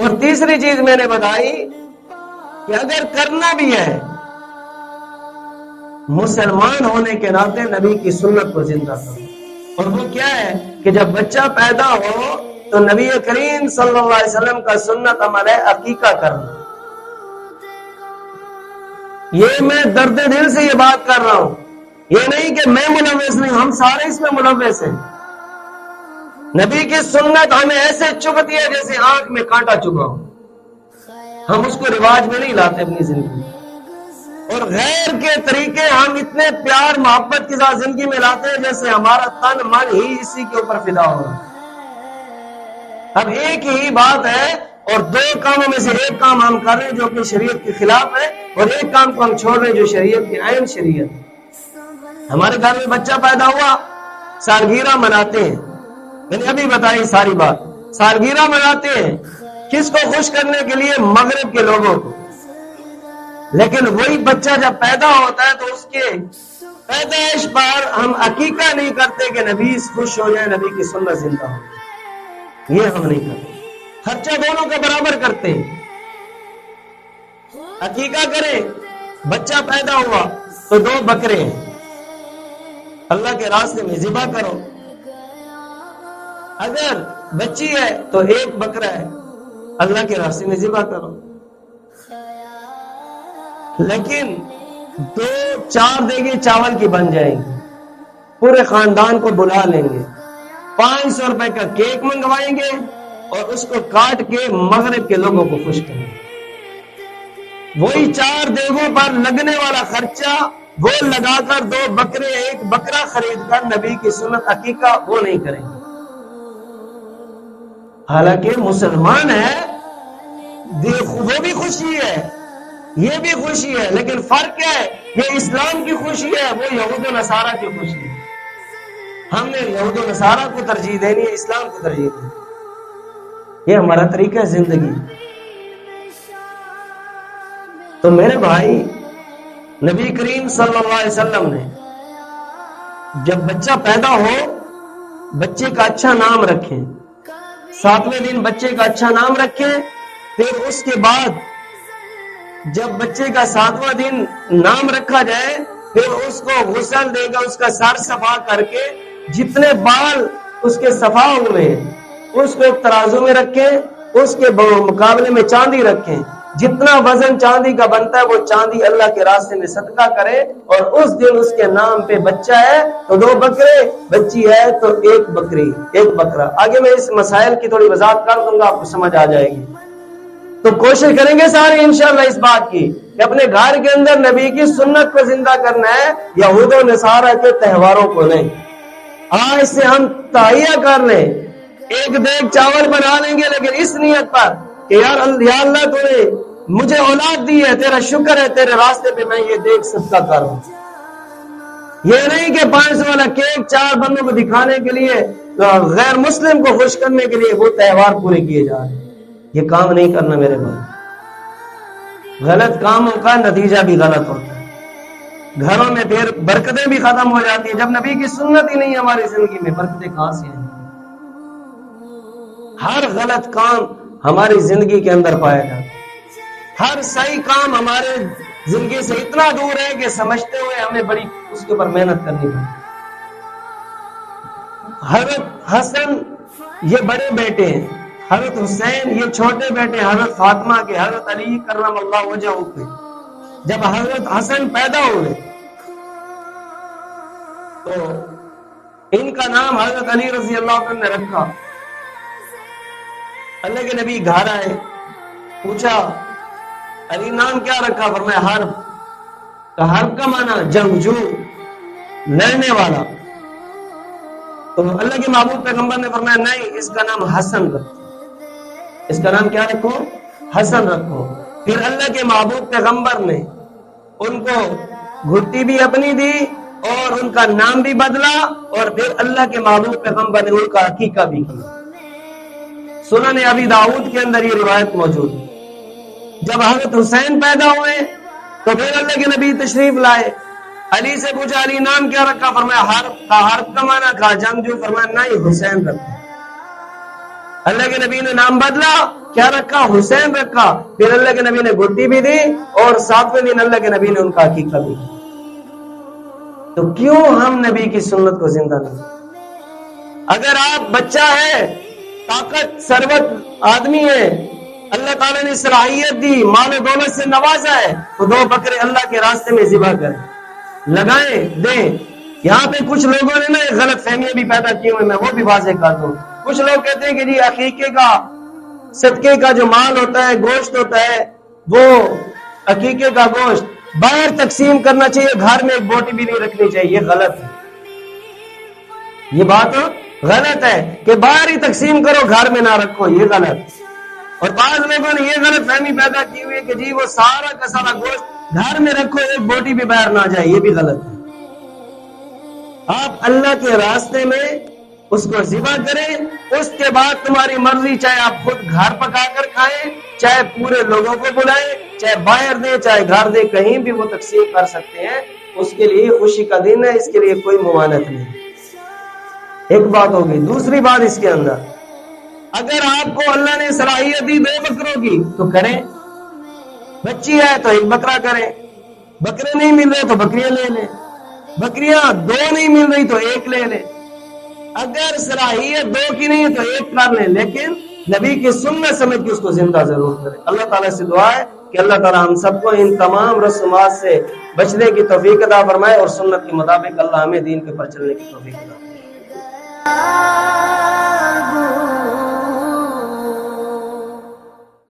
اور تیسری چیز میں نے بتائی کہ اگر کرنا بھی ہے مسلمان ہونے کے ناطے نبی کی سنت کو زندہ کرو. اور وہ کیا ہے کہ جب بچہ پیدا ہو تو نبی کریم صلی اللہ علیہ وسلم کا سنت عمل ہے عقیقہ کرنا. یہ میں درد دل سے یہ بات کر رہا ہوں، یہ نہیں کہ میں ملوث نہیں، ہم سارے اس میں ملوث ہیں. نبی کی سنت ہمیں ایسے چبھتی ہے جیسے آنکھ میں کانٹا چبھا ہو. ہم اس کو رواج میں نہیں لاتے اپنی زندگی، اور غیر کے طریقے ہم اتنے پیار محبت کے ساتھ زندگی میں لاتے ہیں جیسے ہمارا تن من ہی اسی کے اوپر فدا ہو رہا ہے. اب ایک ہی بات ہے اور دو کاموں میں سے ایک کام ہم کر رہے ہیں جو کہ شریعت کے خلاف ہے، اور ایک کام کو ہم چھوڑ رہے ہیں جو شریعت کی عین شریعت ہے. ہمارے گھر میں بچہ پیدا ہوا، سالگرہ مناتے ہیں. میں نے ابھی بتائی ساری بات. سالگرہ مناتے ہیں کس کو خوش کرنے کے لیے؟ مغرب کے لوگوں کو. لیکن وہی بچہ جب پیدا ہوتا ہے تو اس کے پیدائش پر ہم عقیقہ نہیں کرتے کہ نبی خوش ہو جائے، نبی کی سنت زندہ ہو. یہ ہم نہیں کرتے. خرچہ دونوں کا برابر کرتے ہیں. عقیقہ کریں، بچہ پیدا ہوا تو 2 بکرے ہیں، اللہ کے راستے میں ذبح کرو. اگر بچی ہے تو 1 بکرا ہے، اللہ کے راستے میں ذبح کرو. لیکن 2-4 دیگیں چاول کی بن جائیں گی، پورے خاندان کو بلا لیں گے، 500 روپے کا کیک منگوائیں گے اور اس کو کاٹ کے مغرب کے لوگوں کو خوش کریں گے. وہی 4 دیگوں پر لگنے والا خرچہ وہ لگا کر 2 بکرے 1 بکرا خرید کر نبی کی سنت عقیقہ وہ نہیں کریں گے. حالانکہ مسلمان ہے، وہ بھی خوشی ہے، یہ بھی خوشی ہے، لیکن فرق کیا ہے؟ یہ اسلام کی خوشی ہے، وہ یہود و نصارہ کی خوشی ہے. ہم نے یہود و نصارہ کو ترجیح دینی ہے، اسلام کو ترجیح دینی. یہ ہمارا طریقہ ہے زندگی. تو میرے بھائی، نبی کریم صلی اللہ علیہ وسلم نے جب بچہ پیدا ہو بچے کا اچھا نام رکھیں، 7ویں دن بچے کا اچھا نام رکھیں. پھر اس کے بعد جب بچے کا 7واں دن نام رکھا جائے پھر اس کو غسل دے گا، اس کا سر صفا کر کے جتنے بال اس کے صفا ہوئے اس کو ایک ترازو میں رکھیں، اس کے مقابلے میں چاندی رکھیں. جتنا وزن چاندی کا بنتا ہے وہ چاندی اللہ کے راستے میں صدقہ کرے. اور اس دن اس کے نام پہ بچہ ہے تو 2 بکرے، بچی ہے تو 1 بکری 1 بکرا. آگے میں اس مسائل کی تھوڑی وضاحت کر دوں گا، آپ کو سمجھ آ جائے گی. تو کوشش کریں گے سارے انشاءاللہ اس بات کی کہ اپنے گھر کے اندر نبی کی سنت کو زندہ کرنا ہے، یہود و نصارہ کے تہواروں کو نہیں. آج سے ہم تہیہ کر لیں، 1 دیگ چاول بنا لیں گے، لیکن اس نیت پر کہ یا اللہ تو نے مجھے اولاد دی ہے، تیرا شکر ہے، تیرے راستے پہ میں یہ دیگ صدقہ کر رہا ہوں. یہ نہیں کہ 500 والا کیک 4 بندوں کو دکھانے کے لیے، غیر مسلم کو خوش کرنے کے لیے وہ تہوار پورے کیے جا رہے ہیں. یہ کام نہیں کرنا میرے بھائی. غلط کاموں کا نتیجہ بھی غلط ہوتا ہے. گھروں میں پھر برکتیں بھی ختم ہو جاتی ہیں. جب نبی کی سنت ہی نہیں ہے ہماری زندگی میں، برکتیں کہاں سے آئیں؟ ہر غلط کام ہماری زندگی کے اندر پایا جاتا ہے. ہر صحیح کام ہمارے زندگی سے اتنا دور ہے کہ سمجھتے ہوئے ہمیں بڑی اس کے اوپر محنت کرنی پڑتی. حضرت حسن یہ بڑے بیٹے ہیں، حضرت حسین یہ چھوٹے بیٹے، حضرت فاطمہ کے، حضرت علی کرم اللہ وجہہ کے. جب حضرت حسن پیدا ہوئے تو ان کا نام حضرت علی رضی اللہ عنہ نے رکھا. اللہ کے نبی گھر آئے، پوچھا علی نام کیا رکھا؟ فرمایا حرب. حرب کا معنی جنگجو، لڑنے والا. تو اللہ کے محبوب پیغمبر نے فرمایا نہیں، اس کا نام حسن رکھو. اس کا نام کیا رکھو؟ حسن رکھو. پھر اللہ کے محبوب پیغمبر نے ان کو گھٹی بھی اپنی دی اور ان کا نام بھی بدلا، اور پھر اللہ کے محبوب پیغمبر نے ان کا عقیقہ بھی کیا. سنن ابی داؤد کے اندر یہ روایت موجود ہے. جب حضرت حسین پیدا ہوئے تو پھر اللہ کے نبی تشریف لائے. علی سے پوچھا علی نام کیا رکھا؟ فرمایا حرب. حرب کا معنی کہا جنگجو. فرمایا نہیں، حسین رکھا. اللہ کے نبی نے نام بدلا کیا رکھا؟ حسین رکھا. پھر اللہ کے نبی نے گٹی بھی دی اور 7ویں دن اللہ کے نبی نے ان کا عقیقہ بھی کیا. تو کیوں ہم نبی کی سنت کو زندہ نہیں؟ اگر آپ بچہ ہے، طاقت ثروت آدمی ہے، اللہ تعالیٰ نے صلاحیت دی، مال و دولت سے نوازا ہے، تو 2 بکرے اللہ کے راستے میں ذبح کریں، لگائیں، دیں. یہاں پہ کچھ لوگوں نے نا غلط فہمیاں بھی پیدا کی ہوئی، میں وہ بھی واضح کر دوں. کچھ لوگ کہتے ہیں کہ جی عقیقے کا صدقے کا جو مال ہوتا ہے، گوشت ہوتا ہے، وہ عقیقے کا گوشت باہر تقسیم کرنا چاہیے، گھر میں ایک بوٹی بھی نہیں رکھنی چاہیے. یہ غلط ہے، یہ بات غلط ہے کہ باہر ہی تقسیم کرو، گھر میں نہ رکھو. یہ غلط. اور بعض لوگوں نے یہ غلط فہمی پیدا کی ہوئی ہے کہ جی وہ سارا کا سارا گوشت گھر میں رکھو، ایک بوٹی بھی باہر نہ جائے. یہ بھی غلط ہے. آپ اللہ کے راستے میں اس کو ذبح کریں، اس کے بعد تمہاری مرضی، چاہے آپ خود گھر پکا کر کھائیں، چاہے پورے لوگوں کو بلائیں، چاہے باہر دیں، چاہے گھر دیں، کہیں بھی وہ تقسیم کر سکتے ہیں. اس کے لیے خوشی کا دن ہے، اس کے لیے کوئی ممانعت نہیں. ایک بات ہوگی. دوسری بات اس کے اندر، اگر آپ کو اللہ نے صلاحیت دی 2 بکروں کی تو کریں. بچی ہے تو 1 بکرا کریں. بکرے نہیں مل رہے تو بکریاں لے لیں. بکریاں 2 نہیں مل رہی تو 1 لے لیں. اگر صلاحیت 2 کی نہیں ہے تو 1 کر لیں، لیکن نبی کی سنت سمجھ کے اس کو زندہ ضرور کریں. اللہ تعالیٰ سے دعا ہے کہ اللہ تعالیٰ ہم سب کو ان تمام رسومات سے بچنے کی توفیق عطا فرمائے اور سنت کے مطابق اللہ ہمیں دین کے پر چلنے کی توفیق عطا فرمائے.